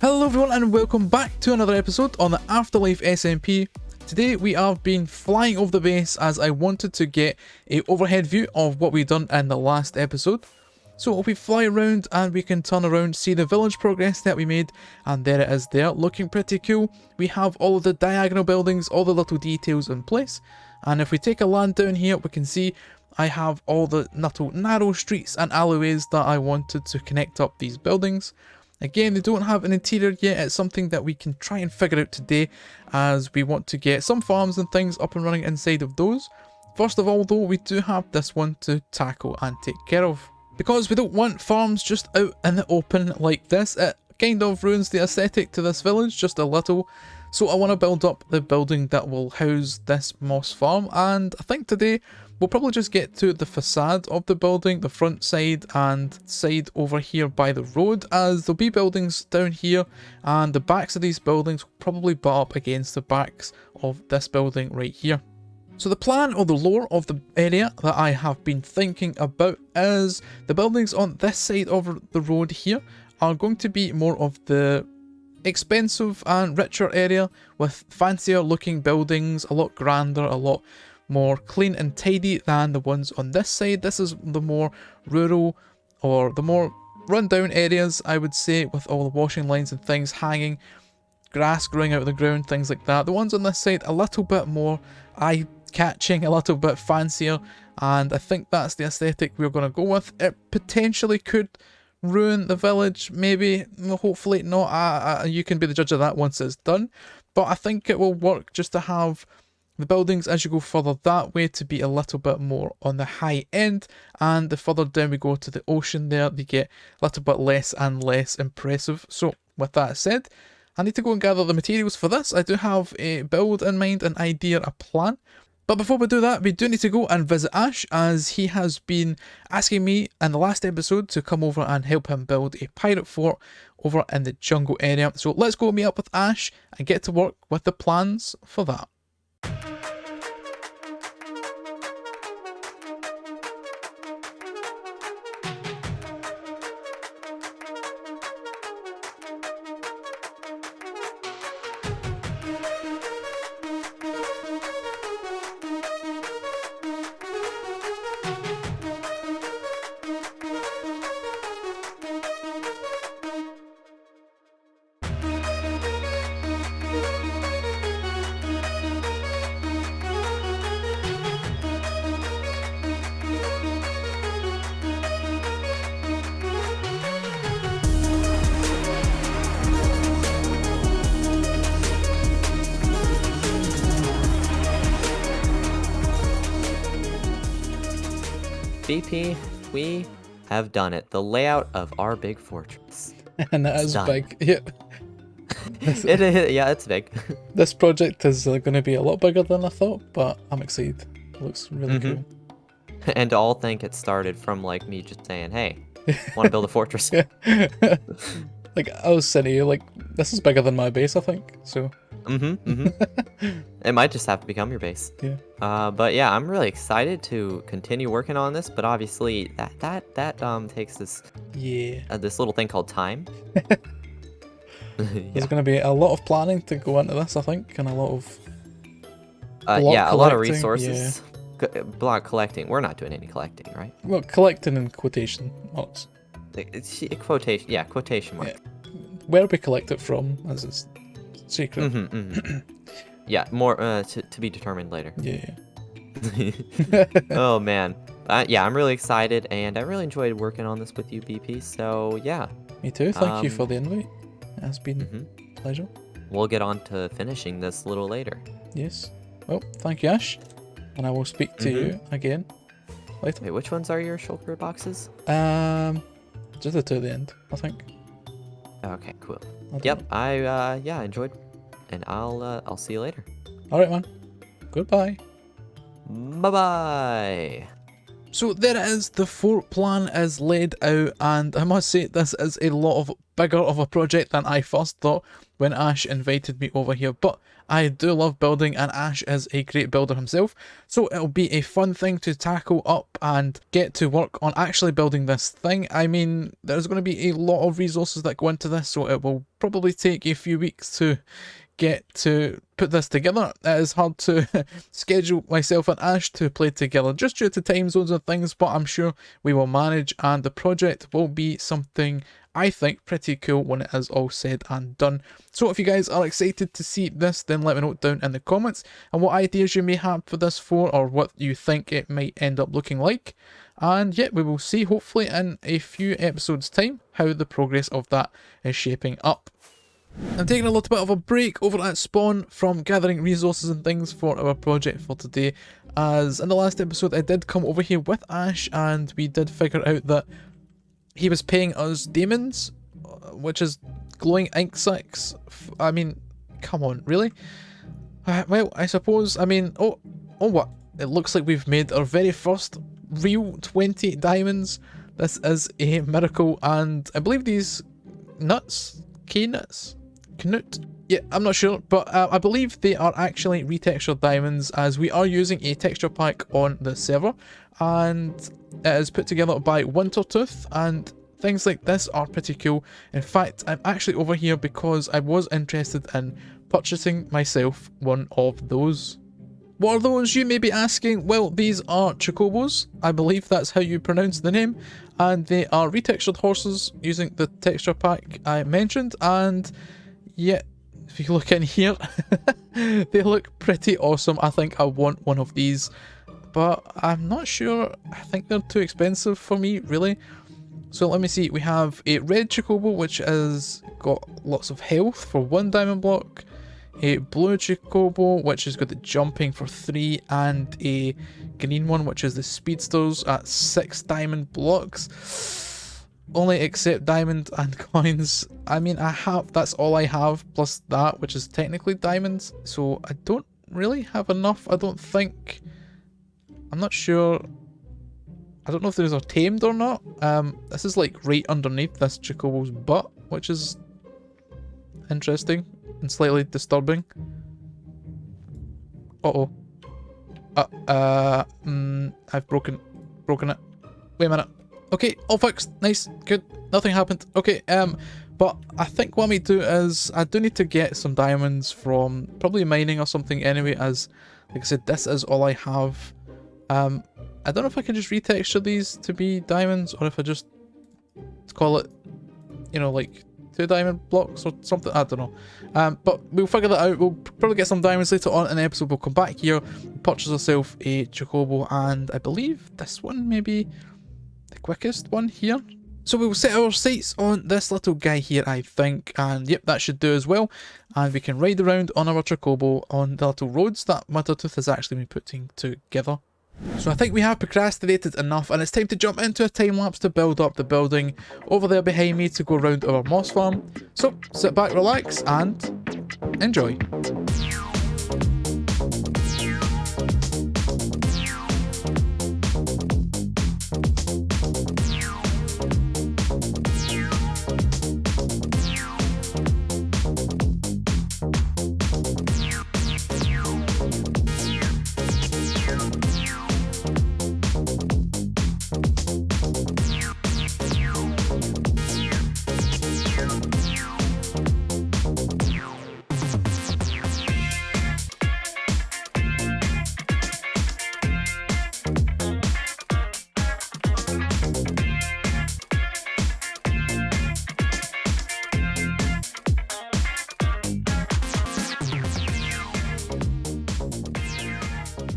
Hello everyone and welcome back to another episode on the Afterlife SMP. Today we have been flying over the base as I wanted to get a overhead view of what we've done in the last episode. So we fly around and we can turn around, see the village progress that we made, and there it is there, looking pretty cool. We have all of the diagonal buildings, all the little details in place, and if we take a land down here we can see I have all the little narrow streets and alleyways that I wanted to connect up these buildings. Again, they don't have an interior yet. It's something that we can try and figure out today as we want to get some farms and things up and running inside of those. First of all though, we do have this one to tackle and take care of. Because we don't want farms just out in the open like this, it kind of ruins the aesthetic to this village just a little. So I want to build up the building that will house this moss farm, and I think today we'll probably just get to the facade of the building, the front side and side over here by the road, as there'll be buildings down here and the backs of these buildings will probably butt up against the backs of this building right here. So the plan or the lore of the area that I have been thinking about is the buildings on this side of the road here are going to be more of the expensive and richer area with fancier looking buildings, a lot grander, a lot more clean and tidy than the ones on this side. This is the more rural or the more rundown areas, I would say, with all the washing lines and things hanging, grass growing out of the ground, things like that. The ones on this side a little bit more eye-catching, a little bit fancier, and I think that's the aesthetic we're going to go with. It potentially could ruin the village, maybe, hopefully not. You can be the judge of that once it's done, but I think it will work just to have the buildings as you go further that way to be a little bit more on the high end, and the further down we go to the ocean there, they get a little bit less and less impressive. So with that said, I need to go and gather the materials for this. I do have a build in mind, an idea, a plan. But before we do that, we do need to go and visit Ash, as he has been asking me in the last episode to come over and help him build a pirate fort over in the jungle area. So let's go meet up with Ash and get to work with the plans for that. BP, we have done it. The layout of our big fortress. And that is big. Yeah. Yeah, it's big. This project is going to be a lot bigger than I thought, but I'm excited. It looks really cool. And to all think it started from like me just saying, hey, want to build a fortress? Like, I was saying to you, like, this is bigger than my base, I think, so. It might just have to become your base. Yeah. But yeah, I'm really excited to continue working on this, but obviously that takes this this little thing called time. There's going to be a lot of planning to go into this, I think, and a lot of a lot of resources. Block collecting. We're not doing any collecting, right? Well, collecting in quotation marks. It's quotation, yeah, quotation mark. Yeah. Where we collect it from, as it's secret. Yeah, more to be determined later. Yeah. Oh man, yeah, I'm really excited, and I really enjoyed working on this with you, BP. So yeah. Me too. Thank you for the invite. It has been a pleasure. We'll get on to finishing this a little later. Yes. Well, thank you, Ash, and I will speak to you again later. Wait, which ones are your shulker boxes? Just the two at the end, I think. Okay, cool. Yep, I enjoyed, and I'll see you later. All right, man. Goodbye. Bye bye. So there it is, the fort plan is laid out, and I must say this is a lot of bigger of a project than I first thought when Ash invited me over here, but I do love building and Ash is a great builder himself, so it'll be a fun thing to tackle up and get to work on actually building this thing. I mean, there's going to be a lot of resources that go into this, so it will probably take a few weeks to get to put this together. It is hard to schedule myself and Ash to play together just due to time zones and things, but I'm sure we will manage and the project will be something I think pretty cool when it is all said and done. So if you guys are excited to see this, then let me know down in the comments and what ideas you may have for this for, or what you think it might end up looking like. And yeah, we will see hopefully in a few episodes time how the progress of that is shaping up. I'm taking a little bit of a break over at Spawn from gathering resources and things for our project for today, as in the last episode I did come over here with Ash and we did figure out that he was paying us diamonds, which is glowing ink sacks. I mean, come on, really? Well, I suppose, I mean, oh what? It looks like we've made our very first real 20 diamonds. This is a miracle, and I believe these nuts, K-nuts? Knut? Yeah, I'm not sure, but I believe they are actually retextured diamonds, as we are using a texture pack on the server, and it is put together by Wintertooth, and things like this are pretty cool. In fact, I'm actually over here because I was interested in purchasing myself one of those. What are those, you may be asking? Well, these are Chocobos, I believe that's how you pronounce the name, and they are retextured horses using the texture pack I mentioned, and yeah, if you look in here, they look pretty awesome. I think I want one of these, but I'm not sure. I think they're too expensive for me, really. So let me see, we have a red Chocobo, which has got lots of health for 1 diamond block, a blue Chocobo, which has got the jumping for 3, and a green one, which is the speedsters at 6 diamond blocks. Only accept diamond and coins. I mean, that's all I have, plus that, which is technically diamonds, so I don't really have enough, I don't think. I'm not sure. I don't know if those are tamed or not. This is like right underneath this Chocobo's butt, which is interesting and slightly disturbing. Uh-oh. I've broken it. Wait a minute. Okay, all fixed. Nice, good. Nothing happened. Okay, but I think what we do is I do need to get some diamonds from probably mining or something anyway, as like I said, this is all I have. I don't know if I can just retexture these to be diamonds, or if I just call it, you know, like 2 diamond blocks or something. I don't know. But we'll figure that out. We'll probably get some diamonds later on in the episode. We'll come back here, purchase ourselves a Chocobo, and I believe this one may be the quickest one here. So we'll set our sights on this little guy here, I think, and yep, that should do as well. And we can ride around on our Chocobo on the little roads that Wintertooth has actually been putting together. So I think we have procrastinated enough, and it's time to jump into a time lapse to build up the building over there behind me to go around our moss farm. So sit back, relax, and enjoy.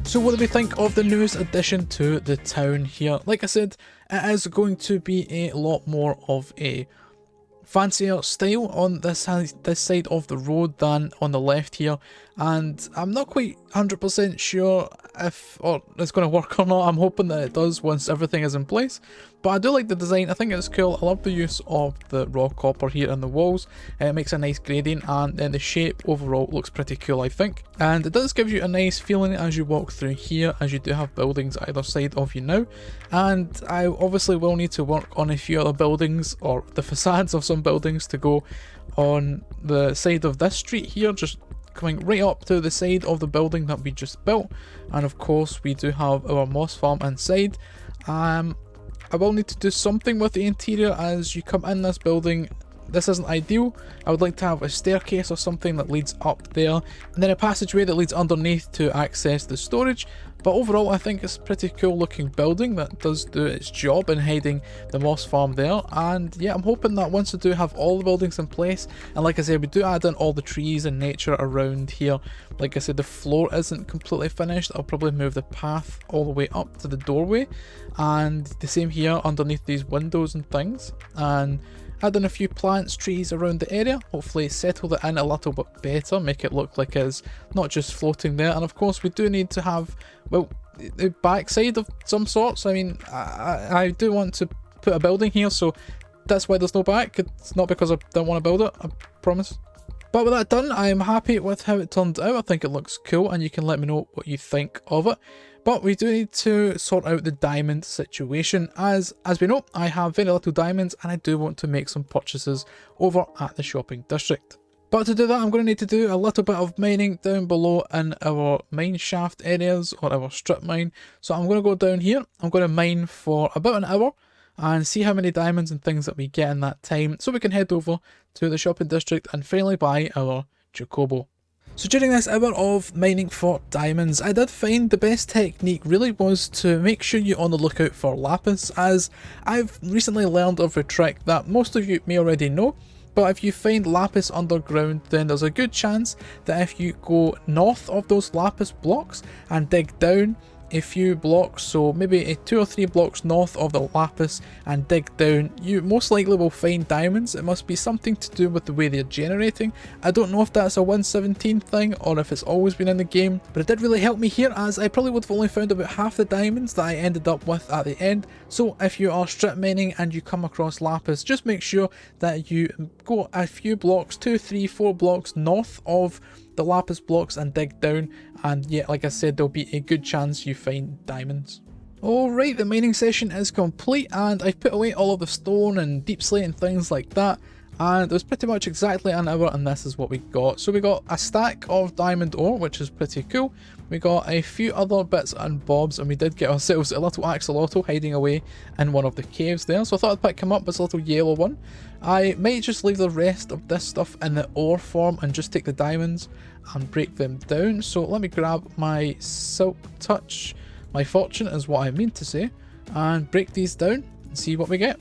So what do we think of the newest addition to the town here? Like I said, it is going to be a lot more of a fancier style on this side of the road than on the left here, and I'm not quite 100% sure if it's going to work or not. I'm hoping that it does once everything is in place. But I do like the design. I think it's cool. I love the use of the raw copper here in the walls. It makes a nice gradient, and then the shape overall looks pretty cool, I think. And it does give you a nice feeling as you walk through here, as you do have buildings either side of you now. And I obviously will need to work on a few other buildings, or the facades of some buildings, to go on the side of this street here, just coming right up to the side of the building that we just built. And of course we do have our moss farm inside. I will need to do something with the interior as you come in this building. This isn't ideal. I would like to have a staircase or something that leads up there, and then a passageway that leads underneath to access the storage. But overall I think it's a pretty cool looking building that does do its job in hiding the moss farm there. And yeah, I'm hoping that once we do have all the buildings in place, and like I said, we do add in all the trees and nature around here. Like I said, the floor isn't completely finished. I'll probably move the path all the way up to the doorway, and the same here underneath these windows and things, and add in a few plants, trees around the area, hopefully settle it in a little bit better, make it look like it's not just floating there. And of course we do need to have, well, the backside of some sorts. I mean, I do want to put a building here, so that's why there's no back. It's not because I don't want to build it, I promise. But with that done, I am happy with how it turned out. I think it looks cool, and you can let me know what you think of it. But we do need to sort out the diamond situation. As we know, I have very little diamonds, and I do want to make some purchases over at the shopping district. But to do that, I'm going to need to do a little bit of mining down below in our mine shaft areas, or our strip mine. So I'm going to go down here. I'm going to mine for about an hour and see how many diamonds and things that we get in that time, so we can head over to the shopping district and finally buy our Chocobo. So during this hour of mining for diamonds, I did find the best technique really was to make sure you're on the lookout for lapis, as I've recently learned of a trick that most of you may already know. But if you find lapis underground, then there's a good chance that if you go north of those lapis blocks and dig down a few blocks, so maybe 2 or 3 blocks north of the lapis, and dig down, you most likely will find diamonds. It must be something to do with the way they're generating. I don't know if that's a 1.17 thing or if it's always been in the game, but it did really help me here, as I probably would have only found about half the diamonds that I ended up with at the end. So if you are strip mining and you come across lapis, just make sure that you go a few blocks, 2, 3, 4 blocks north of the lapis blocks and dig down, and yeah, like I said, there'll be a good chance you find diamonds. Alright, the mining session is complete, and I've put away all of the stone and deep slate and things like that, and it was pretty much exactly an hour, and this is what we got. So we got a stack of diamond ore, which is pretty cool. We got a few other bits and bobs, and we did get ourselves a little axolotl hiding away in one of the caves there, so I thought I'd pick him up, as a little yellow one. I might just leave the rest of this stuff in the ore form and just take the diamonds and break them down. So let me grab my silk touch, my fortune is what I mean to say, and break these down and see what we get.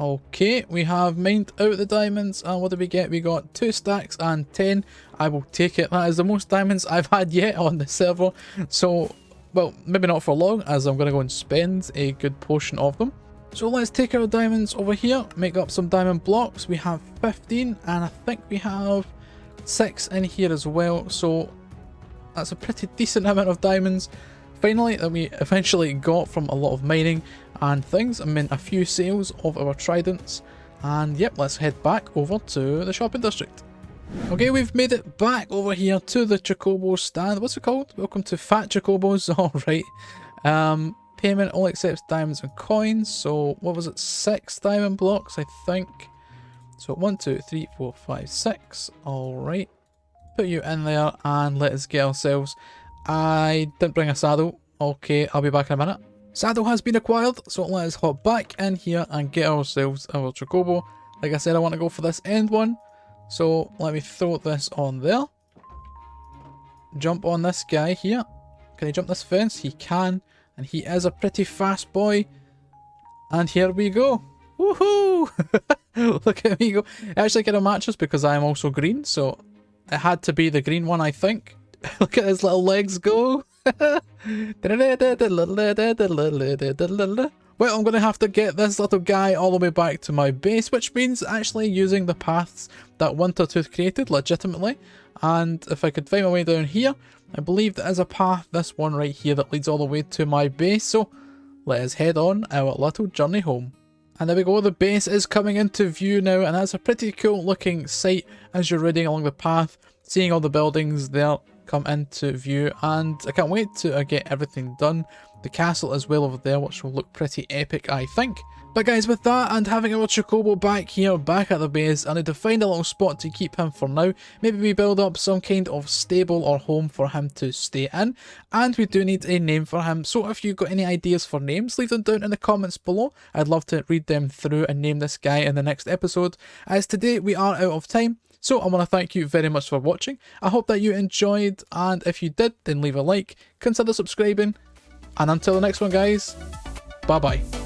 Okay, we have mined out the diamonds, and what did we get? We got 2 stacks and 10. I will take it. That is the most diamonds I've had yet on the server. So, well, maybe not for long, as I'm going to go and spend a good portion of them. So let's take our diamonds over here, make up some diamond blocks. We have 15, and I think we have 6 in here as well. So that's a pretty decent amount of diamonds finally that we eventually got from a lot of mining and things. I mean, a few sales of our tridents, and yep, let's head back over to the shopping district. Okay, we've made it back over here to the Chocobo stand. What's it called? Welcome to Fat Chocobos. Alright. Payment only accepts diamonds and coins. So what was it? 6 diamond blocks, I think. So 1, 2, 3, 4, 5, 6. Alright. Put you in there and let us get ourselves. I didn't bring a saddle. Okay, I'll be back in a minute. Saddle has been acquired, so let us hop back in here and get ourselves our Chocobo. Like I said, I want to go for this end one. So let me throw this on there. Jump on this guy here. Can he jump this fence? He can. And he is a pretty fast boy. And here we go. Woohoo! Look at me go. It actually kind of matches because I am also green. So it had to be the green one, I think. Look at his little legs go. Well, I'm going to have to get this little guy all the way back to my base, which means actually using the paths that Wintertooth created legitimately. And if I could find my way down here, I believe there is a path, this one right here, that leads all the way to my base. So let us head on our little journey home. And there we go, the base is coming into view now, and that's a pretty cool looking sight as you're riding along the path, seeing all the buildings there come into view, and I can't wait to get everything done. The castle as well over there, which will look pretty epic, I think. But guys, with that and having our Chocobo back here, back at the base, I need to find a little spot to keep him for now. Maybe we build up some kind of stable or home for him to stay in. And we do need a name for him, so if you've got any ideas for names, leave them down in the comments below. I'd love to read them through and name this guy in the next episode. As today we are out of time, so I want to thank you very much for watching. I hope that you enjoyed, and if you did, then leave a like, consider subscribing. And until the next one guys, bye bye.